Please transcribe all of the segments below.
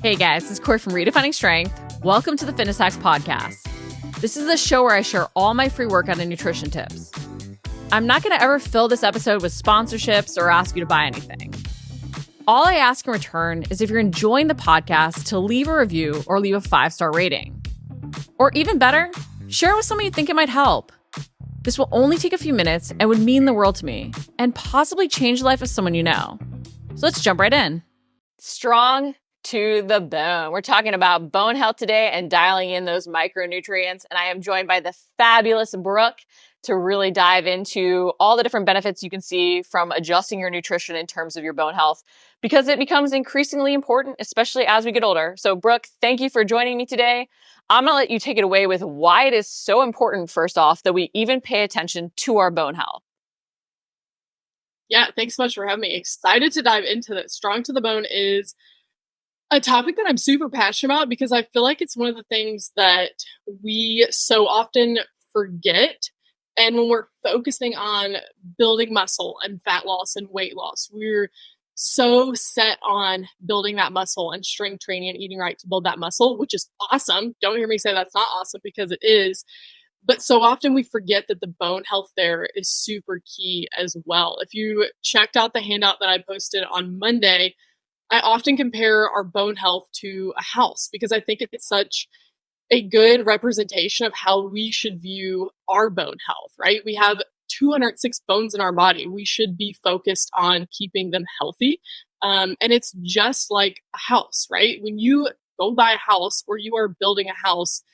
Hey guys, this is Corey from Redefining Strength. Welcome to the Fitness Hacks Podcast. This is a show where I share all my free workout and nutrition tips. I'm not going to ever fill this episode with sponsorships or ask you to buy anything. All I ask in return is if you're enjoying the podcast to leave a review or leave a 5-star rating. Or even better, share it with someone you think it might help. This will only take a few minutes and would mean the world to me and possibly change the life of someone you know. So let's jump right in. Strong to the bone. We're talking about bone health today and dialing in those micronutrients. And I am joined by the fabulous Brooke to really dive into all the different benefits you can see from adjusting your nutrition in terms of your bone health, because it becomes increasingly important, especially as we get older. So Brooke, thank you for joining me today. I'm going to let you take it away with why it is so important, first off, that we even pay attention to our bone health. Yeah, thanks so much for having me. Excited to dive into this. Strong to the bone is a topic that I'm super passionate about because I feel like it's one of the things that we so often forget. And when we're focusing on building muscle and fat loss and weight loss, we're so set on building that muscle and strength training and eating right to build that muscle, which is awesome. Don't hear me say that's not awesome, because it is. But so often we forget that the bone health there is super key as well. If you checked out the handout that I posted on Monday, I often compare our bone health to a house because I think it's such a good representation of how we should view our bone health, right? We have 206 bones in our body. We should be focused on keeping them healthy. And it's just like a house, right? When you go buy a house or you are building a house,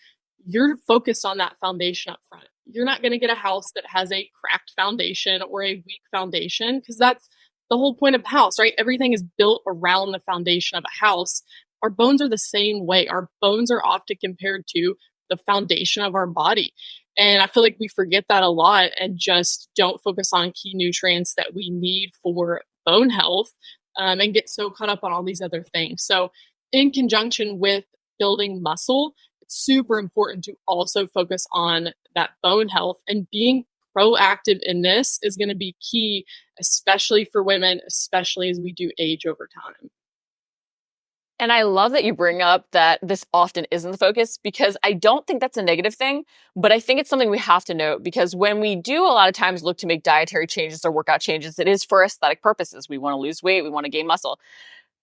you're focused on that foundation up front. You're not going to get a house that has a cracked foundation or a weak foundation, because that's the whole point of a house, right? Everything is built around the foundation of a house. Our bones are the same way. Our bones are often compared to the foundation of our body. And I feel like we forget that a lot and just don't focus on key nutrients that we need for bone health, and get so caught up on all these other things. So in conjunction with building muscle, it's super important to also focus on that bone health, and being proactive in this is going to be key, especially for women, especially as we do age over time. And I love that you bring up that this often isn't the focus, because I don't think that's a negative thing, but I think it's something we have to note, because when we do a lot of times look to make dietary changes or workout changes, it is for aesthetic purposes. We want to lose weight, we want to gain muscle.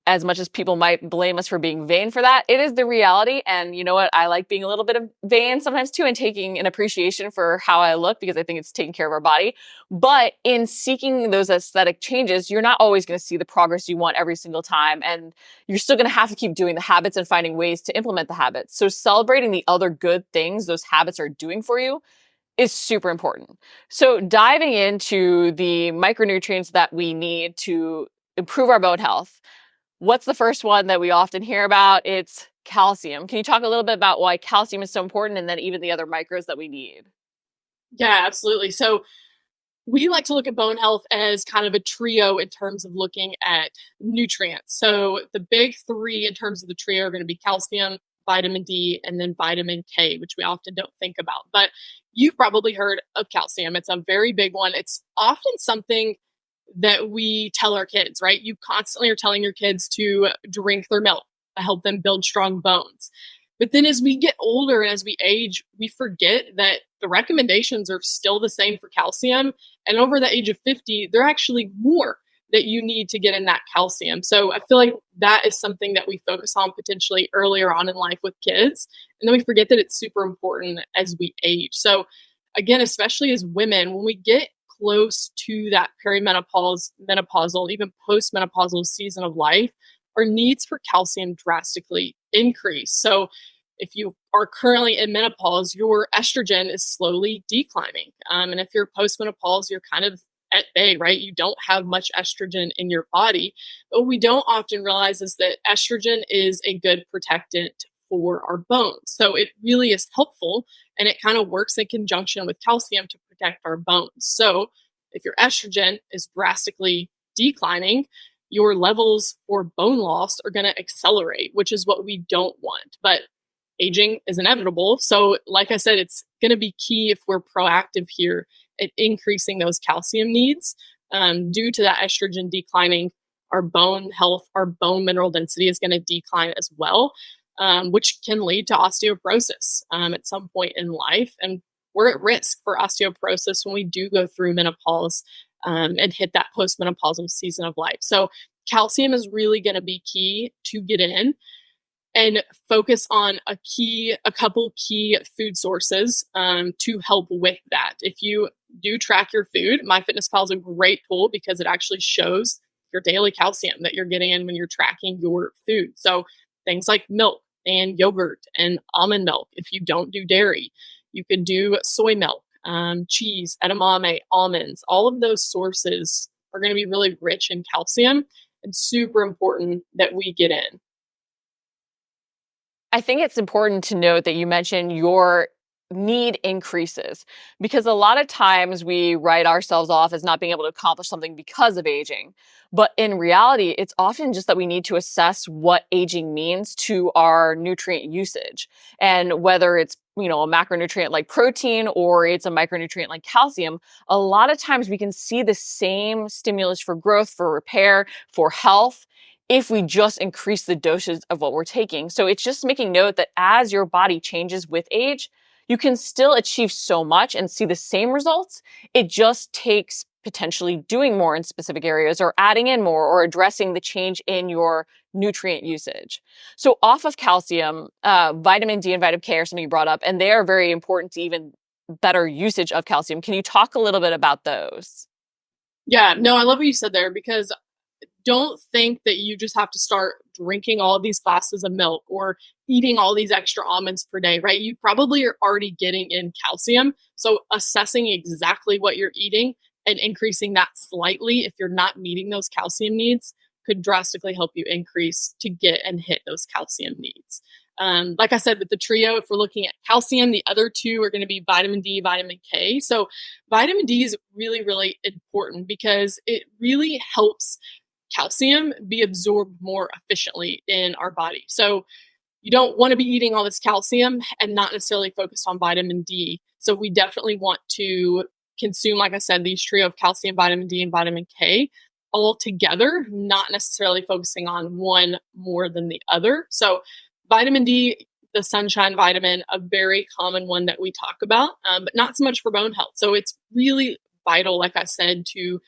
As much as people might blame us for being vain for that, it is the reality. And you know what? I like being a little bit of vain sometimes too, and taking an appreciation for how I look, because I think it's taking care of our body. But in seeking those aesthetic changes, you're not always going to see the progress you want every single time. And you're still going to have to keep doing the habits and finding ways to implement the habits. So celebrating the other good things those habits are doing for you is super important. So diving into the micronutrients that we need to improve our bone health. What's the first one that we often hear about? It's calcium. Can you talk a little bit about why calcium is so important, and then even the other micros that we need? Yeah, absolutely. So we like to look at bone health as kind of a trio in terms of looking at nutrients. So the big three in terms of the trio are going to be calcium, vitamin D, and then vitamin K, which we often don't think about. But you've probably heard of calcium. It's a very big one. It's often something that we tell our kids, right? You constantly are telling your kids to drink their milk to help them build strong bones. But then as we get older and as we age, we forget that the recommendations are still the same for calcium. And over the age of 50, there are actually more that you need to get in that calcium. So I feel like that is something that we focus on potentially earlier on in life with kids. And then we forget that it's super important as we age. So again, especially as women, when we get close to that perimenopause, menopausal, even postmenopausal season of life, our needs for calcium drastically increase. So if you are currently in menopause, your estrogen is slowly declining. And if you're postmenopause, you're kind of at bay, right? You don't have much estrogen in your body. But what we don't often realize is that estrogen is a good protectant for our bones. So it really is helpful, and it kind of works in conjunction with calcium to protect our bones. So if your estrogen is drastically declining, your levels for bone loss are going to accelerate, which is what we don't want. But aging is inevitable. So like I said, it's going to be key if we're proactive here at increasing those calcium needs. Due to that estrogen declining, our bone health, our bone mineral density is going to decline as well, which can lead to osteoporosis at some point in life. And we're at risk for osteoporosis when we do go through menopause and hit that postmenopausal season of life. So calcium is really going to be key to get in, and focus on a couple key food sources to help with that. If you do track your food, MyFitnessPal is a great tool because it actually shows your daily calcium that you're getting in when you're tracking your food. So things like milk and yogurt and almond milk. If you don't do dairy, you could do soy milk, cheese, edamame, almonds. All of those sources are going to be really rich in calcium and super important that we get in. I think it's important to note that you mentioned your need increases, because a lot of times we write ourselves off as not being able to accomplish something because of aging. But in reality, it's often just that we need to assess what aging means to our nutrient usage, and whether it's, a macronutrient like protein or it's a micronutrient like calcium. A lot of times we can see the same stimulus for growth, for repair, for health, if we just increase the doses of what we're taking. So it's just making note that as your body changes with age, you can still achieve so much and see the same results. It just takes potentially doing more in specific areas, or adding in more, or addressing the change in your nutrient usage. So off of calcium, vitamin D and vitamin K are something you brought up, and they are very important to even better usage of calcium. Can you talk a little bit about those? Yeah, no, I love what you said there, because don't think that you just have to start drinking all of these glasses of milk or eating all these extra almonds per day, right? You probably are already getting in calcium. So assessing exactly what you're eating and increasing that slightly if you're not meeting those calcium needs could drastically help you increase to get and hit those calcium needs. Like I said, with the trio, if we're looking at calcium, the other two are going to be vitamin D, vitamin K. So vitamin D is really, really important because it really helps calcium be absorbed more efficiently in our body. So you don't want to be eating all this calcium and not necessarily focus on vitamin D. So we definitely want to consume, like I said, these trio of calcium, vitamin D, and vitamin K all together, not necessarily focusing on one more than the other. So vitamin D, the sunshine vitamin, a very common one that we talk about, but not so much for bone health. So it's really vital, like I said, to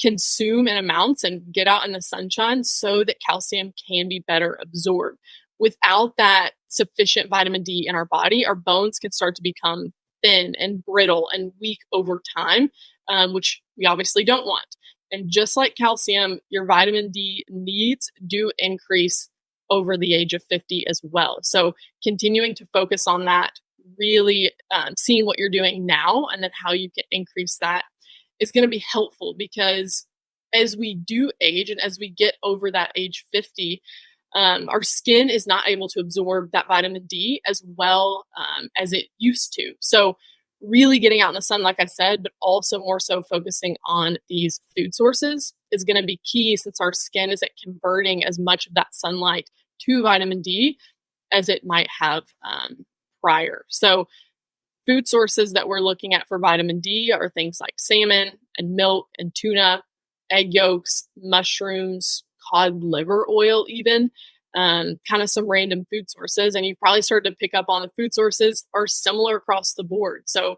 consume in amounts and get out in the sunshine so that calcium can be better absorbed. Without that sufficient vitamin D in our body, our bones can start to become thin and brittle and weak over time, which we obviously don't want. And just like calcium, your vitamin D needs do increase over the age of 50 as well. So continuing to focus on that, really seeing what you're doing now and then how you can increase that is going to be helpful, because as we do age and as we get over that age 50, our skin is not able to absorb that vitamin D as well as it used to. So really getting out in the sun, like I said, but also more so focusing on these food sources is going to be key, since our skin isn't converting as much of that sunlight to vitamin D as it might have prior. So food sources that we're looking at for vitamin D are things like salmon and milk and tuna, egg yolks, mushrooms, cod liver oil even, kind of some random food sources. And you've probably started to pick up on the food sources are similar across the board. So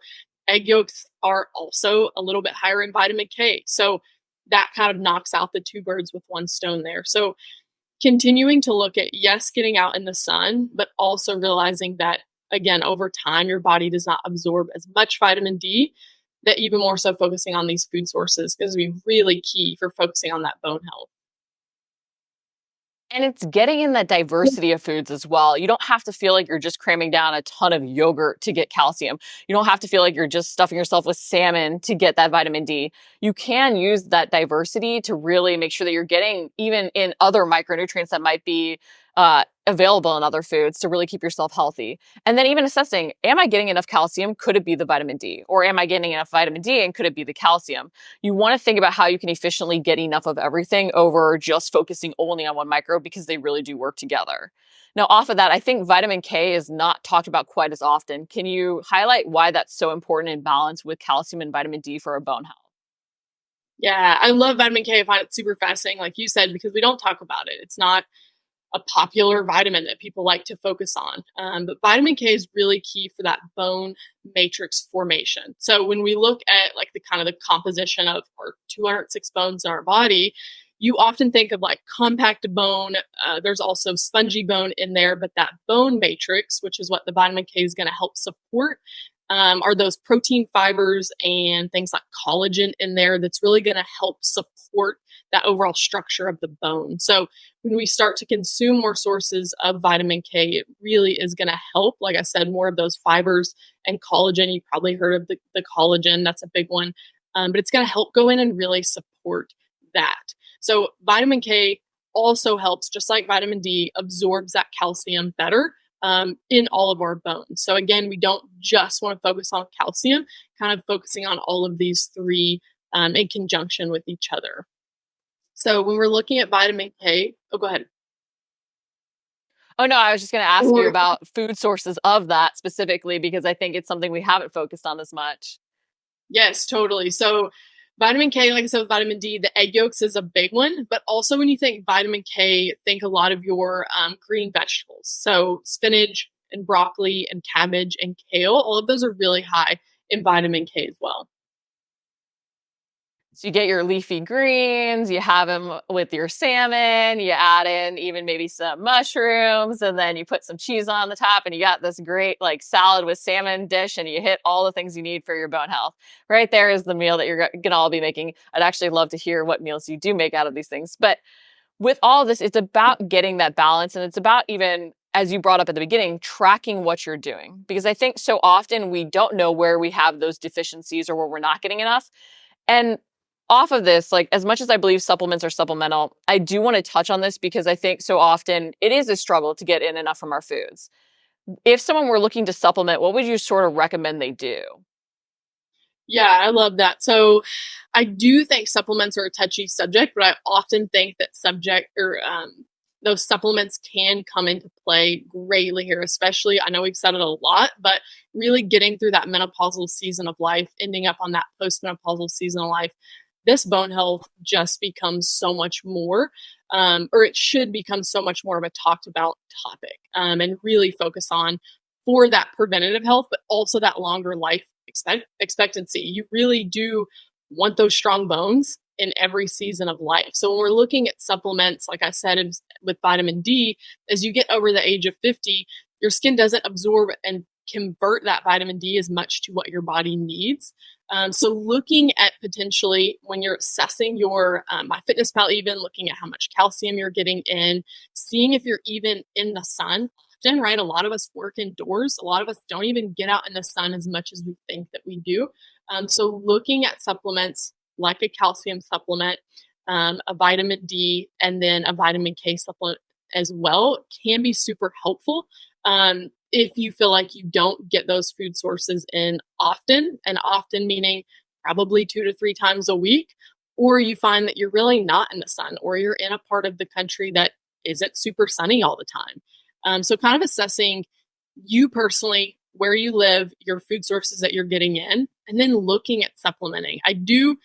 egg yolks are also a little bit higher in vitamin K. So that kind of knocks out the two birds with one stone there. So continuing to look at, yes, getting out in the sun, but also realizing that, again, over time, your body does not absorb as much vitamin D, that even more so focusing on these food sources is going to be really key for focusing on that bone health. And it's getting in that diversity of foods as well. You don't have to feel like you're just cramming down a ton of yogurt to get calcium. You don't have to feel like you're just stuffing yourself with salmon to get that vitamin D. You can use that diversity to really make sure that you're getting even in other micronutrients that might be available in other foods to really keep yourself healthy. And then even assessing, am I getting enough calcium? Could it be the vitamin D? Or am I getting enough vitamin D and could it be the calcium? You want to think about how you can efficiently get enough of everything over just focusing only on one micro, because they really do work together. Now, off of that, I think vitamin K is not talked about quite as often. Can you highlight why that's so important in balance with calcium and vitamin D for our bone health? Yeah, I love vitamin K. I find it super fascinating, like you said, because we don't talk about it. It's not a popular vitamin that people like to focus on. But vitamin K is really key for that bone matrix formation. So when we look at like the kind of the composition of our 206 bones in our body, you often think of like compact bone. There's also spongy bone in there, but that bone matrix, which is what the vitamin K is going to help support, are those protein fibers and things like collagen in there that's really going to help support that overall structure of the bone. So when we start to consume more sources of vitamin K, it really is going to help. Like I said, more of those fibers and collagen. You probably heard of the collagen, that's a big one. But it's going to help go in and really support that. So vitamin K also helps, just like vitamin D, absorbs that calcium better in all of our bones. So again, we don't just want to focus on calcium, kind of focusing on all of these three in conjunction with each other. So when we're looking at vitamin K, oh, go ahead. Oh, no, I was just going to ask you Or, about food sources of that specifically because I think it's something we haven't focused on as much. yes, totally. So vitamin K, like I said with vitamin D, the egg yolks is a big one. But also when you think vitamin K, think a lot of your green vegetables. So spinach and broccoli and cabbage and kale, all of those are really high in vitamin K as well. So you get your leafy greens, you have them with your salmon, you add in even maybe some mushrooms, and then you put some cheese on the top, and you got this great like salad with salmon dish, and you hit all the things you need for your bone health. Right there is the meal that you're gonna all be making. I'd actually love to hear what meals you do make out of these things. But with all of this, it's about getting that balance, and it's about even as you brought up at the beginning, tracking what you're doing. Because I think so often we don't know where we have those deficiencies or where we're not getting enough. And off of this, like as much as I believe supplements are supplemental, I do want to touch on this because I think so often it is a struggle to get in enough from our foods. If someone were looking to supplement, what would you sort of recommend they do? Yeah, I love that. So I do think supplements are a touchy subject, but I often think that subject or those supplements can come into play greatly here, especially I know we've said it a lot, but really getting through that menopausal season of life, ending up on that postmenopausal season of life, this bone health just becomes so much more, or it should become so much more of a talked about topic, and really focus on for that preventative health, but also that longer life expectancy. You really do want those strong bones in every season of life. So when we're looking at supplements, like I said, with vitamin D, as you get over the age of 50, your skin doesn't absorb and convert that vitamin D as much to what your body needs. So looking at potentially when you're assessing your MyFitnessPal, even looking at how much calcium you're getting in, seeing if you're even in the sun. Often, right? A lot of us work indoors. A lot of us don't even get out in the sun as much as we think that we do. So looking at supplements like a calcium supplement, a vitamin D, and then a vitamin K supplement as well can be super helpful. If you feel like you don't get those food sources in often, and often meaning probably 2 to 3 times a week, or you find that you're really not in the sun, or you're in a part of the country that isn't super sunny all the time. So, kind of assessing you personally, where you live, your food sources that you're getting in, and then looking at supplementing. I do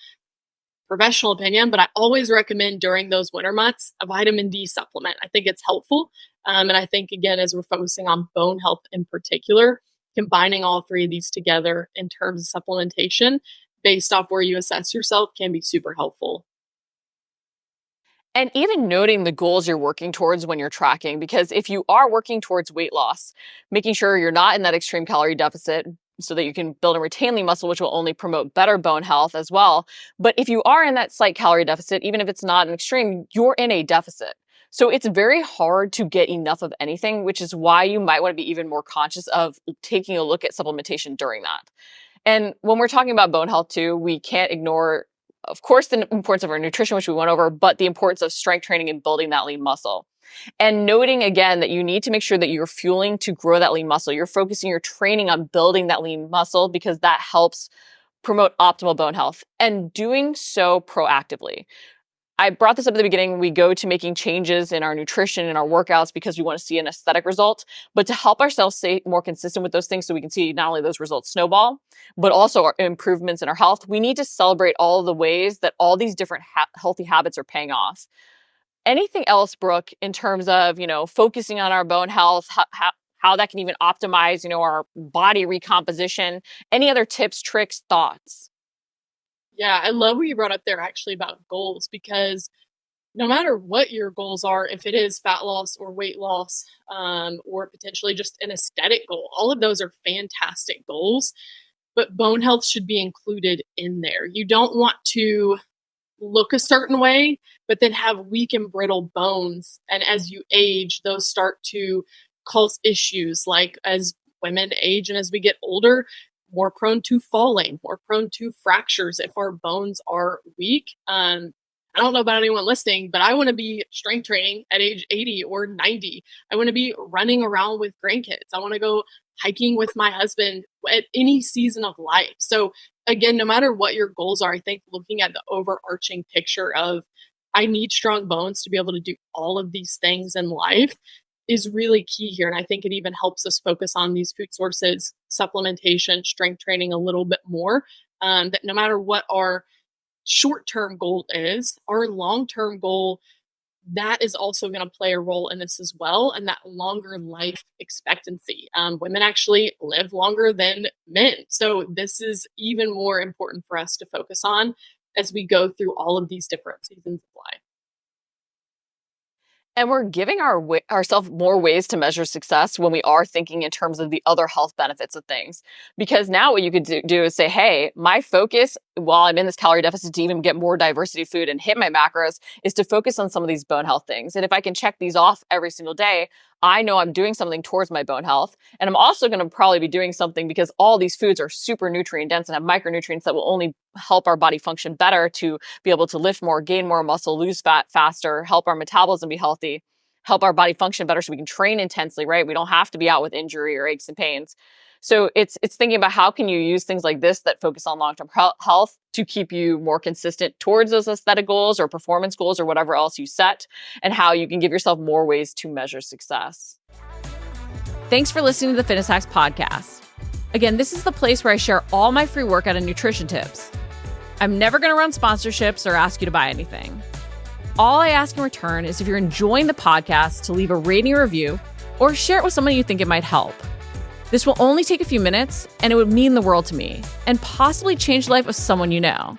professional opinion, but I always recommend during those winter months a vitamin D supplement. I think it's helpful. And I think, again, as we're focusing on bone health in particular, combining all three of these together in terms of supplementation based off where you assess yourself can be super helpful. And even noting the goals you're working towards when you're tracking, because if you are working towards weight loss, making sure you're not in that extreme calorie deficit so that you can build and retain lean muscle, which will only promote better bone health as well. But if you are in that slight calorie deficit, even if it's not an extreme, you're in a deficit. So it's very hard to get enough of anything, which is why you might want to be even more conscious of taking a look at supplementation during that. And when we're talking about bone health too, we can't ignore, of course, the importance of our nutrition, which we went over, but the importance of strength training and building that lean muscle. And noting again that you need to make sure that you're fueling to grow that lean muscle. You're focusing your training on building that lean muscle because that helps promote optimal bone health and doing so proactively. I brought this up at the beginning. We go to making changes in our nutrition and our workouts because we want to see an aesthetic result, but to help ourselves stay more consistent with those things so we can see not only those results snowball, but also our improvements in our health, we need to celebrate all of the ways that all these different healthy habits are paying off. Anything else, Brooke, in terms of, focusing on our bone health, how that can even optimize, our body recomposition? Any other tips, tricks, thoughts? Yeah, I love what you brought up there actually about goals, because no matter what your goals are, if it is fat loss or weight loss, or potentially just an aesthetic goal, all of those are fantastic goals, but bone health should be included in there. You don't want to look a certain way, but then have weak and brittle bones. And as you age, those start to cause issues like as women age and as we get older, more prone to falling, more prone to fractures if our bones are weak. I don't know about anyone listening, but I want to be strength training at age 80 or 90. I want to be running around with grandkids. I want to go hiking with my husband at any season of life. So again, no matter what your goals are, I think looking at the overarching picture of I need strong bones to be able to do all of these things in life is really key here. And I think it even helps us focus on these food sources, supplementation, strength training a little bit more. That no matter what our short-term goal is, our long-term goal, that is also going to play a role in this as well. And that longer life expectancy. Women actually live longer than men. So this is even more important for us to focus on as we go through all of these different seasons of life. And we're giving ourselves more ways to measure success when we are thinking in terms of the other health benefits of things. Because now what you could do is say, hey, my focus while I'm in this calorie deficit to even get more diversity of food and hit my macros is to focus on some of these bone health things. And if I can check these off every single day, I know I'm doing something towards my bone health. And I'm also going to probably be doing something because all these foods are super nutrient dense and have micronutrients that will only help our body function better to be able to lift more, gain more muscle, lose fat faster, help our metabolism be healthy, help our body function better so we can train intensely, right? We don't have to be out with injury or aches and pains. So it's thinking about how can you use things like this that focus on long-term health to keep you more consistent towards those aesthetic goals or performance goals or whatever else you set, and how you can give yourself more ways to measure success. Thanks for listening to the Fitness Hacks podcast. Again, this is the place where I share all my free workout and nutrition tips. I'm never going to run sponsorships or ask you to buy anything. All I ask in return is if you're enjoying the podcast to leave a rating or review or share it with someone you think it might help. This will only take a few minutes, and it would mean the world to me and possibly change the life of someone you know.